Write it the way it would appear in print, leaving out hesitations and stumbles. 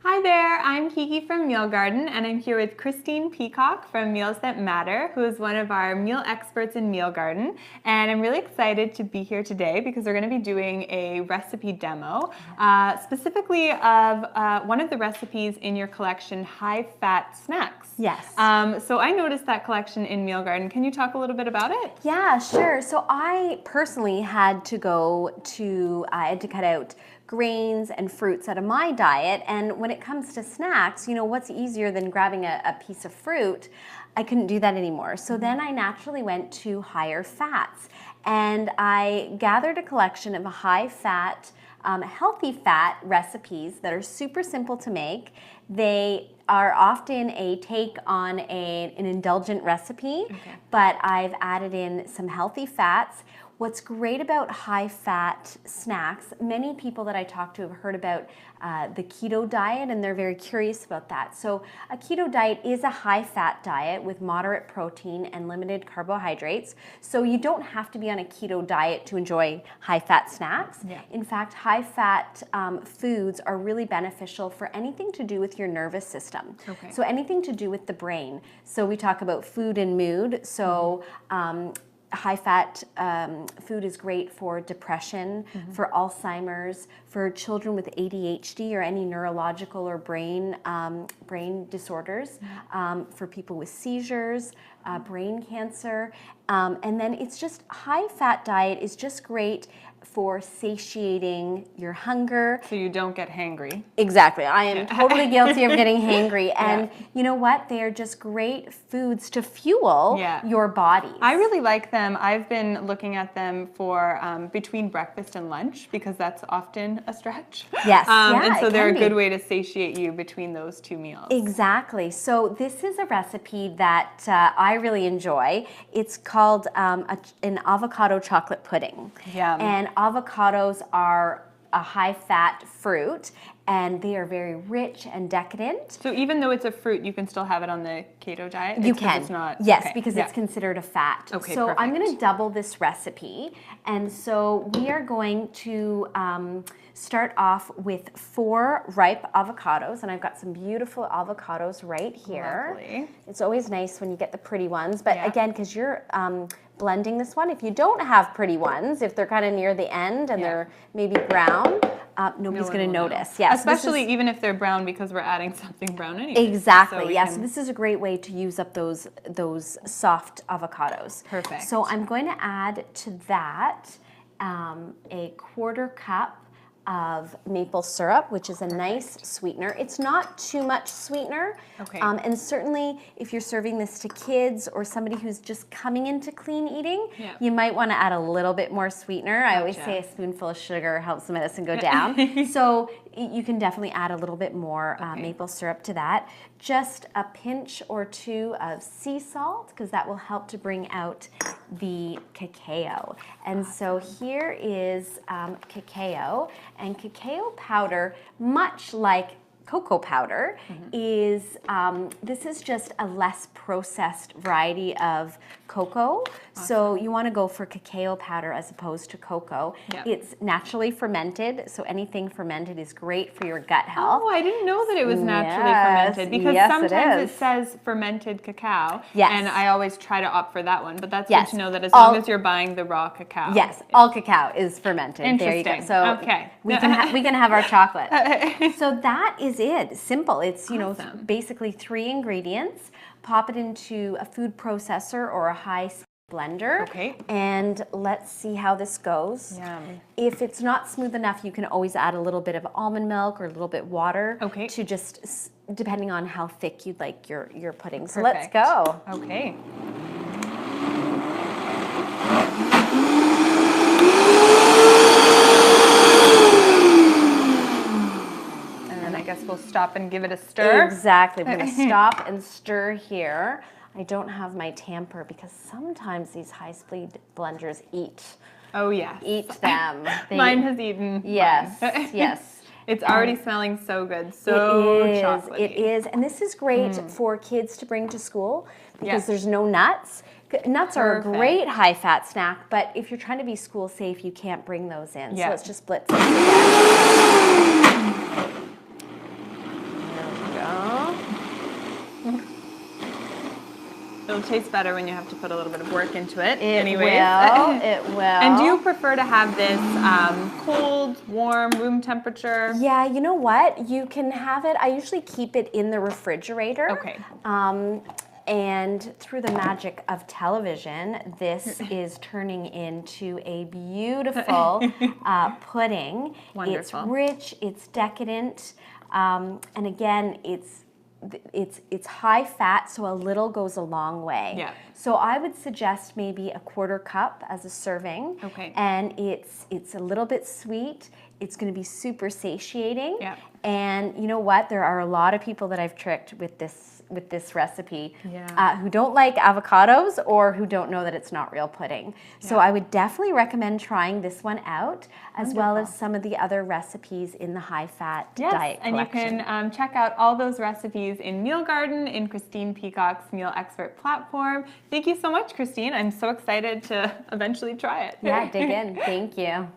Hi there, I'm Kiki from Meal Garden, and I'm here with Kristine Peacock from Meals That Matter, who is one of our meal experts in Meal Garden. And I'm really excited to be here today because we're going to be doing a recipe demo, specifically of one of the recipes in your collection, high-fat snacks. Yes. So I noticed that collection in Meal Garden. Can you talk a little bit about it? Yeah, sure. So I personally had to I had to cut out grains and fruits out of my diet. And when it comes to snacks, you know, what's easier than grabbing a piece of fruit? I couldn't do that anymore. So then I naturally went to higher fats. And I gathered a collection of high fat, healthy fat recipes that are super simple to make. They are often a take on an indulgent recipe, but I've added in some healthy fats. What's great about high-fat snacks, many people that I talk to have heard about the keto diet, and they're very curious about that. So a keto diet is a high-fat diet with moderate protein and limited carbohydrates. So you don't have to be on a keto diet to enjoy high-fat snacks. Yeah. In fact, high-fat foods are really beneficial for anything to do with your nervous system. Okay. So anything to do with the brain. So we talk about food and mood. So high-fat food is great for depression, for Alzheimer's, for children with ADHD or any neurological or brain disorders, for people with seizures, brain cancer. And then it's just high-fat diet is just great for satiating your hunger. So you don't get hangry. Exactly. I am totally guilty of getting hangry. And you know what? They are just great foods to fuel your body. I really like them. I've been looking at them for between breakfast and lunch because that's often a stretch. Yes. And so they're a good way to satiate you between those two meals. Exactly. So this is a recipe that I really enjoy. It's called an avocado chocolate pudding. Yum. And avocados are a high-fat fruit, and they are very rich and decadent. So even though it's a fruit, you can still have it on the keto diet? You can. It's not, yes, because it's considered a fat. Okay, so perfect. I'm going to double this recipe. And so we are going to start off with 4 ripe avocados. And I've got some beautiful avocados right here. Lovely. It's always nice when you get the pretty ones. But again, because you're blending this one, if you don't have pretty ones, if they're kind of near the end and they're maybe brown, nobody's going to notice. Yes, especially even if they're brown because we're adding something brown anyway. Exactly. So this is a great way to use up those soft avocados. Perfect. So I'm going to add to that a 1/4 cup of maple syrup, which is a nice sweetener. It's not too much sweetener. Okay. And certainly if you're serving this to kids or somebody who's just coming into clean eating, you might want to add a little bit more sweetener. I always say a spoonful of sugar helps the medicine go down. So you can definitely add a little bit more maple syrup to that. Just a pinch or 2 of sea salt, because that will help to bring out the cacao. And so here is cacao, and cacao powder, much like cocoa powder, is this is just a less processed variety of cocoa. So you want to go for cacao powder as opposed to cocoa. It's naturally fermented, so anything fermented is great for your gut health. Oh, I didn't know that it was naturally fermented, because sometimes it says fermented cacao, and I always try to opt for that one, but that's good to know that as long as you're buying the raw cacao. Yes, all cacao is fermented. Interesting. There you go. So we can have our chocolate. So that is it. Simple. It's, you know, basically 3 ingredients. Pop it into a food processor or a high-speed blender. And let's see how this goes. If it's not smooth enough, you can always add a little bit of almond milk or a little bit water to just, depending on how thick you'd like your pudding. So let's go. Okay. We'll stop and give it a stir. Exactly. We're going to stop and stir here. I don't have my tamper because sometimes these high-speed blenders eat. Oh, yes. Eat them. Mine has eaten. Yes. Yes. It's already smelling so good. So chocolatey. It is. And this is great for kids to bring to school because there's no nuts. Nuts are a great high-fat snack, but if you're trying to be school safe, you can't bring those in. So let's just blitz it together. It'll taste better when you have to put a little bit of work into it. It will. And do you prefer to have this cold, warm, room temperature? Yeah, you know what? You can have it. I usually keep it in the refrigerator. Okay. And through the magic of television, this is turning into a beautiful pudding. Wonderful. It's rich, it's decadent, and again, it's high fat, so a little goes a long way. Yeah. So I would suggest maybe a 1/4 cup as a serving. Okay. And it's a little bit sweet. It's going to be super satiating. Yeah. And you know what? There are a lot of people that I've tricked with this recipe who don't like avocados or who don't know that it's not real pudding. So I would definitely recommend trying this one out, as well as some of the other recipes in the high-fat diet collection. And you can check out all those recipes in Meal Garden, in Kristine Peacock's Meal Expert platform. Thank you so much, Kristine. I'm so excited to eventually try it. Yeah, dig in. Thank you.